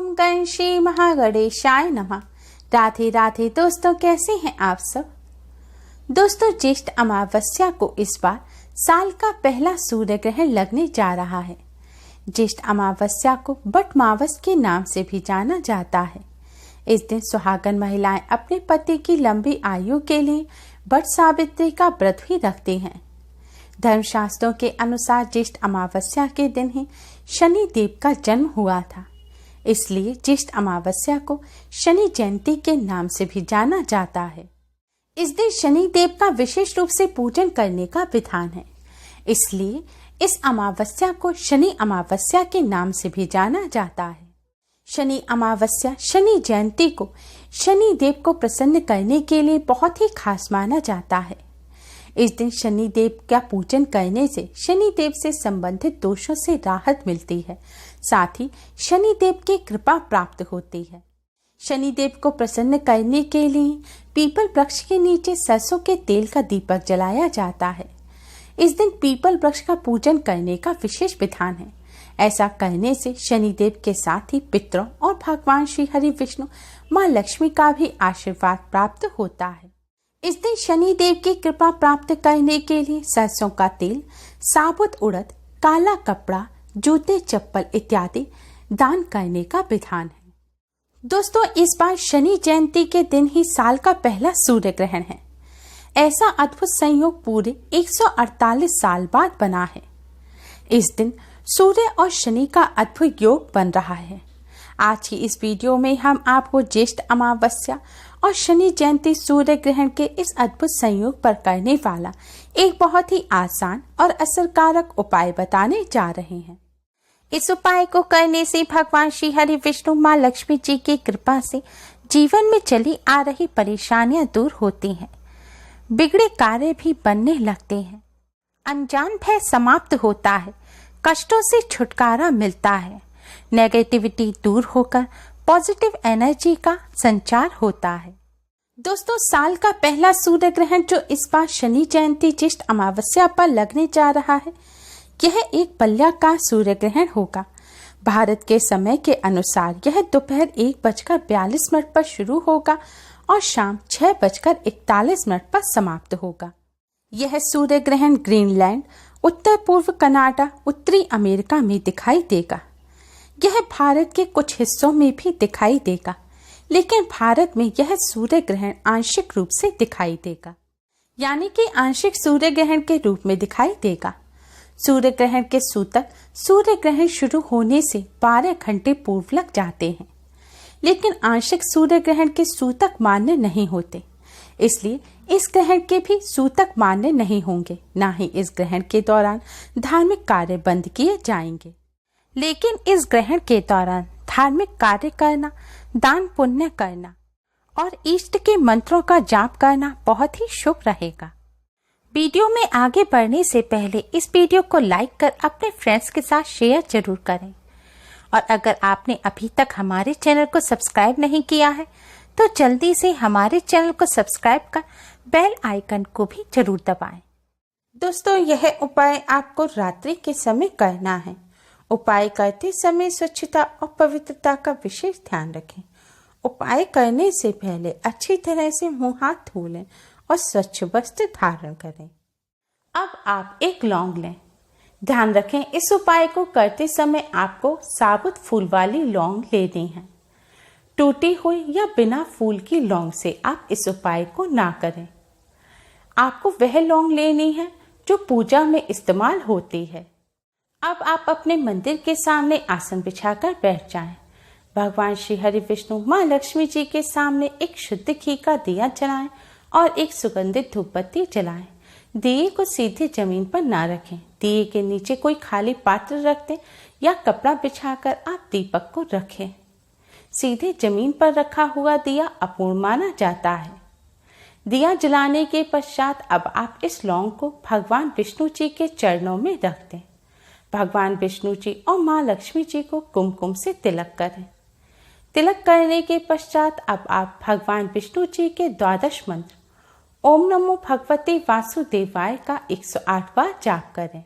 ओम गण श्री महागणेशाय नमः। राधे राधे दोस्तों, कैसे हैं आप सब। दोस्तों, ज्येष्ठ अमावस्या को इस बार साल का पहला सूर्य ग्रहण लगने जा रहा है। ज्येष्ठ अमावस्या को बटमावस के नाम से भी जाना जाता है। इस दिन सुहागन महिलाएं अपने पति की लंबी आयु के लिए बट सावित्री का व्रत भी रखती हैं। धर्मशास्त्रों के अनुसार ज्येष्ठ अमावस्या के दिन ही शनि देव का जन्म हुआ था, इसलिए ज्येष्ठ अमावस्या को शनि जयंती के नाम से भी जाना जाता है। इस दिन शनि देव का विशेष रूप से पूजन करने का विधान है, इसलिए इस अमावस्या को शनि अमावस्या के नाम से भी जाना जाता है। शनि अमावस्या शनि जयंती को शनि देव को प्रसन्न करने के लिए बहुत ही खास माना जाता है। इस दिन शनि देव का पूजन करने से शनि देव से संबंधित दोषों से राहत मिलती है, साथ ही शनि देव की कृपा प्राप्त होती है। शनि देव को प्रसन्न करने के लिए पीपल वृक्ष के नीचे सरसों के तेल का दीपक जलाया जाता है। इस दिन पीपल वृक्ष का पूजन करने का विशेष विधान है। ऐसा करने से शनिदेव के साथ ही पितरों और भगवान श्री हरि विष्णु माँ लक्ष्मी का भी आशीर्वाद प्राप्त होता है। इस दिन शनि देव की कृपा प्राप्त करने के लिए सरसों का तेल, साबुत उड़द, काला कपड़ा, जूते, चप्पल इत्यादि दान करने का विधान है। दोस्तों, इस बार शनि जयंती के दिन ही साल का पहला सूर्य ग्रहण है। ऐसा अद्भुत संयोग पूरे 148 साल बाद बना है। इस दिन सूर्य और शनि का अद्भुत योग बन रहा है। आज की इस वीडियो में हम आपको ज्येष्ठ अमावस्या और शनि जयंती सूर्य ग्रहण के इस अद्भुत संयोग पर करने वाला एक बहुत ही आसान और असरकारक उपाय बताने जा रहे हैं। इस उपाय को करने से भगवान श्री हरि विष्णु माँ लक्ष्मी जी की कृपा से जीवन में चली आ रही परेशानियां दूर होती हैं, बिगड़े कार्य भी बनने लगते हैं, अनजान भय समाप्त होता है, कष्टों से छुटकारा मिलता है, नेगेटिविटी दूर होकर पॉजिटिव एनर्जी का संचार होता है। दोस्तों, साल का पहला सूर्य ग्रहण जो इस बार शनि जयंती ज्येष्ठ अमावस्या पर लगने जा रहा है, यह एक वलयाकार सूर्य ग्रहण होगा। भारत के समय के अनुसार यह दोपहर 1:42 पर शुरू होगा और शाम 6:41 पर समाप्त होगा। यह सूर्य ग्रहण ग्रीनलैंड, उत्तर पूर्व कनाडा, उत्तरी अमेरिका में दिखाई देगा। यह भारत के कुछ हिस्सों में भी दिखाई देगा, लेकिन भारत में यह सूर्य ग्रहण आंशिक रूप से दिखाई देगा, यानी कि आंशिक सूर्य ग्रहण के रूप में दिखाई देगा। सूर्य ग्रहण के सूतक सूर्य ग्रहण शुरू होने से 12 घंटे पूर्व लग जाते हैं, लेकिन आंशिक सूर्य ग्रहण के सूतक मान्य नहीं होते, इसलिए इस ग्रहण के भी सूतक मान्य नहीं होंगे। ना ही इस ग्रहण के दौरान धार्मिक कार्य बंद किए जाएंगे, लेकिन इस ग्रहण के दौरान धार्मिक कार्य करना, दान पुण्य करना और इष्ट के मंत्रों का जाप करना बहुत ही शुभ रहेगा। वीडियो में आगे बढ़ने से पहले इस वीडियो को लाइक कर अपने फ्रेंड्स के साथ शेयर जरूर करें, और अगर आपने अभी तक हमारे चैनल को सब्सक्राइब नहीं किया है तो जल्दी से हमारे चैनल को सब्सक्राइब कर बेल आइकन को भी जरूर दबाएं। दोस्तों, यह उपाय आपको रात्रि के समय करना है। उपाय करते समय स्वच्छता और पवित्रता का विशेष ध्यान रखें। उपाय करने से पहले अच्छी तरह से मुंह हाथ धो लें और स्वच्छ वस्त्र धारण करें। अब आप एक लौंग लें। ध्यान रखें, इस उपाय को करते समय आपको साबुत फूल वाली लौंग लेनी है। टूटी हुई या बिना फूल की लौंग से आप इस उपाय को ना करें। आपको वह लौंग लेनी है जो पूजा में इस्तेमाल होती है। अब आप अपने मंदिर के सामने आसन बिछाकर बैठ जाएं। भगवान श्री हरि विष्णु माँ लक्ष्मी जी के सामने एक शुद्ध घी का दिया जलाएं और एक सुगंधित धूपबत्ती जलाएं। दिए को सीधे जमीन पर ना रखें। दिए के नीचे कोई खाली पात्र रख दें या कपड़ा बिछाकर आप दीपक को रखें। सीधे जमीन पर रखा हुआ दिया अपूर्ण माना जाता है। दिया जलाने के पश्चात अब आप इस लौंग को भगवान विष्णु जी के चरणों में रख दें। भगवान विष्णु जी और माँ लक्ष्मी जी को कुमकुम से तिलक करें। तिलक करने के पश्चात अब आप भगवान विष्णु जी के 12 मंत्र ओम नमो भगवते वासुदेवाय का 108 बार जाप करें।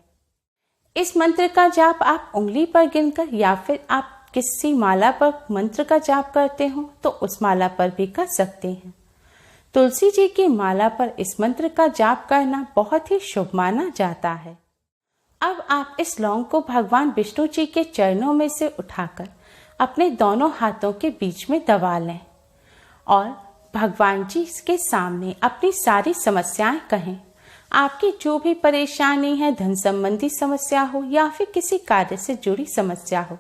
इस मंत्र का जाप आप उंगली पर गिनकर या फिर आप किसी माला पर मंत्र का जाप करते हो तो उस माला पर भी कर सकते हैं। तुलसी जी की माला पर इस मंत्र का जाप करना बहुत ही शुभ माना जाता है। अब आप इस लौंग को भगवान विष्णु जी के चरणों में से उठाकर अपने दोनों हाथों के बीच में दबा लें और भगवान जी के सामने अपनी सारी समस्याएं कहें। आपकी जो भी परेशानी है, धन संबंधी समस्या हो या फिर किसी कार्य से जुड़ी समस्या हो,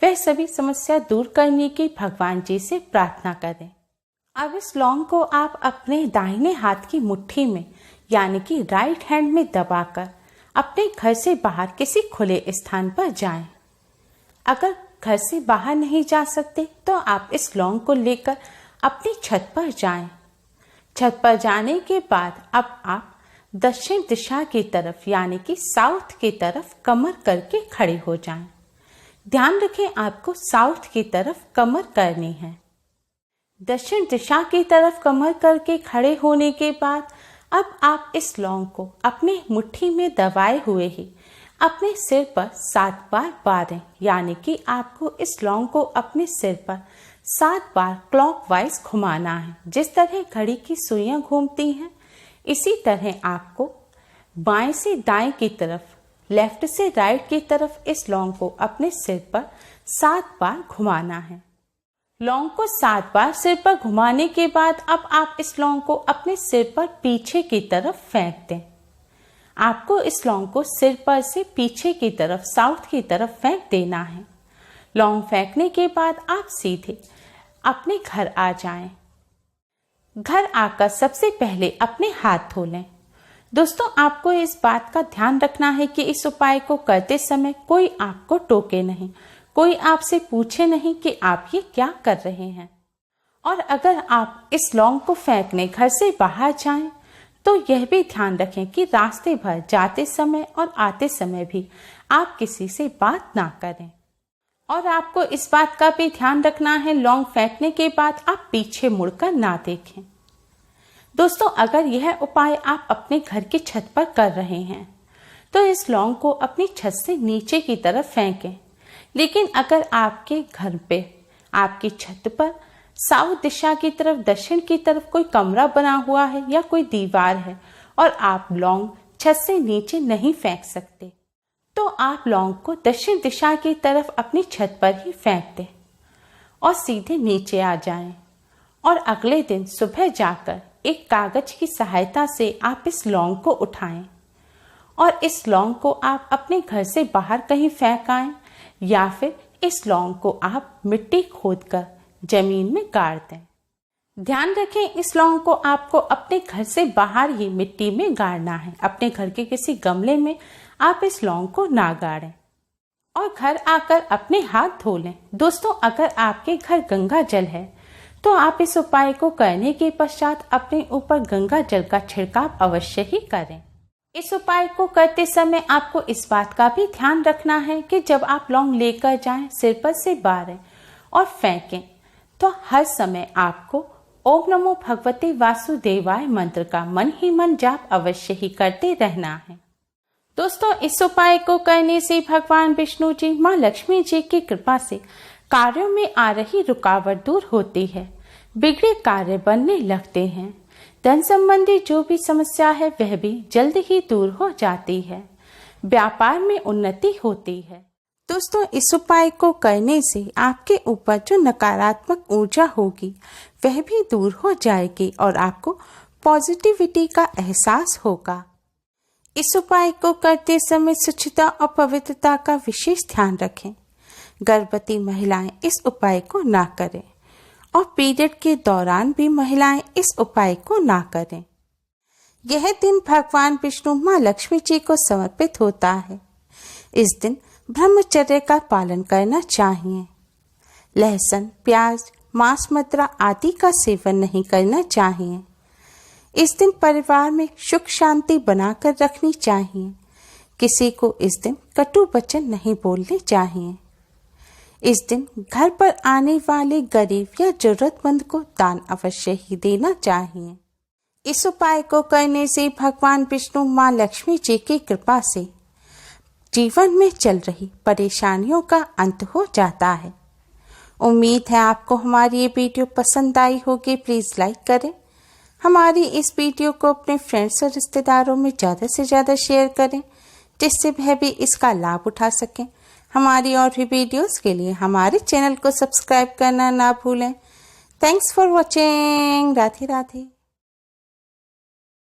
वह सभी समस्या दूर करने की भगवान जी से प्रार्थना करें। अब इस लौंग को आप अपने दाहिने हाथ की मुट्ठी में यानी कि राइट हैंड में दबाकर अपने घर से बाहर किसी खुले स्थान पर जाएं। अगर घर से बाहर नहीं जा सकते तो आप इस लौंग को लेकर अपनी छत पर जाएं। छत पर जाने के बाद अब आप दक्षिण दिशा की तरफ यानी कि साउथ की तरफ कमर करके खड़े हो जाएं। ध्यान रखें, आपको साउथ की तरफ कमर करनी है। दक्षिण दिशा की तरफ कमर करके खड़े होने के बाद अब आप इस लौंग को अपने मुट्ठी में दबाए हुए ही अपने सिर पर 7 बार बांधें, यानी कि आपको इस लौंग को अपने सिर पर 7 बार क्लॉकवाइज घुमाना है। जिस तरह घड़ी की सुइयां घूमती हैं, इसी तरह आपको बाएं से दाएं की तरफ, लेफ्ट से राइट की तरफ इस लौंग को अपने सिर पर 7 बार घुमाना है। लौंग को 7 बार सिर पर घुमाने के बाद अब आप इस लौंग को अपने सिर पर पीछे की तरफ फेंक दें। आपको इस लौंग को सिर पर से पीछे की तरफ, साउथ की तरफ फेंक देना है। लौंग फेंकने के बाद आप सीधे अपने घर आ जाएं। घर आकर सबसे पहले अपने हाथ धो लें। दोस्तों, आपको इस बात का ध्यान रखना है कि इस उपाय को करते समय कोई आपको टोके नहीं, कोई आपसे पूछे नहीं कि आप ये क्या कर रहे हैं। और अगर आप इस लौंग को फेंकने घर से बाहर जाएं, तो यह भी ध्यान रखें कि रास्ते भर जाते समय और आते समय भी आप किसी से बात ना करें। और आपको इस बात का भी ध्यान रखना है, लौंग फेंकने के बाद आप पीछे मुड़कर ना देखें। दोस्तों, अगर यह उपाय आप अपने घर की छत पर कर रहे हैं तो इस लौंग को अपनी छत से नीचे की तरफ फेंकें। लेकिन अगर आपके घर पे, आपकी छत पर साउथ दिशा की तरफ, दक्षिण की तरफ कोई कमरा बना हुआ है या कोई दीवार है और आप लौंग छत से नीचे नहीं फेंक सकते, तो आप लौंग को दक्षिण दिशा की तरफ अपनी छत पर ही फेंक दें और सीधे नीचे आ जाएं। और अगले दिन सुबह जाकर एक कागज की सहायता से आप इस लौंग को उठाएं और इस लौंग को आप अपने घर से बाहर कहीं फेंक आएं, या फिर इस लौंग को आप मिट्टी खोदकर जमीन में गाड़ दें। ध्यान रखें, इस लौंग को आपको अपने घर से बाहर ही मिट्टी में गाड़ना है। अपने घर के किसी गमले में आप इस लौंग को ना गाड़ें और घर आकर अपने हाथ धो लें। दोस्तों, अगर आपके घर गंगा जल है तो आप इस उपाय को करने के पश्चात अपने ऊपर गंगा जल का छिड़काव अवश्य ही करें। इस उपाय को करते समय आपको इस बात का भी ध्यान रखना है कि जब आप लौंग लेकर जाएं, सिर पर से बारें और फेंकें, तो हर समय आपको ओम नमो भगवते वासुदेवाय मंत्र का मन ही मन जाप अवश्य ही करते रहना है। दोस्तों, इस उपाय को करने से भगवान विष्णु जी, माँ लक्ष्मी जी की कृपा से कार्यों में आ रही रुकावट दूर होती है, बिगड़े कार्य बनने लगते हैं, धन संबंधी जो भी समस्या है वह भी जल्द ही दूर हो जाती है, व्यापार में उन्नति होती है। दोस्तों, इस उपाय को करने से आपके ऊपर जो नकारात्मक ऊर्जा होगी वह भी दूर हो जाएगी और आपको पॉजिटिविटी का एहसास होगा। इस उपाय को करते समय स्वच्छता और पवित्रता का विशेष ध्यान रखें। गर्भवती महिलाएं इस उपाय को ना करें और पीरियड के दौरान भी महिलाएं इस उपाय को ना करें। यह दिन भगवान विष्णु, माँ लक्ष्मी जी को समर्पित होता है। इस दिन ब्रह्मचर्य का पालन करना चाहिए। लहसुन, प्याज, मांस, मदिरा आदि का सेवन नहीं करना चाहिए। इस दिन परिवार में सुख शांति बनाकर रखनी चाहिए। किसी को इस दिन कटु वचन नहीं बोलने चाहिए। इस दिन घर पर आने वाले गरीब या जरूरतमंद को दान अवश्य ही देना चाहिए। इस उपाय को करने से भगवान विष्णु, माँ लक्ष्मी जी की कृपा से जीवन में चल रही परेशानियों का अंत हो जाता है। उम्मीद है आपको हमारी ये वीडियो पसंद आई होगी। प्लीज़ लाइक करें। हमारी इस वीडियो को अपने फ्रेंड्स और रिश्तेदारों में ज़्यादा से ज़्यादा शेयर करें, जिससे वह भी इसका लाभ उठा सकें। हमारी और भी वीडियोस के लिए हमारे चैनल को सब्सक्राइब करना ना भूलें। Thanks for watching. Radhe Radhe.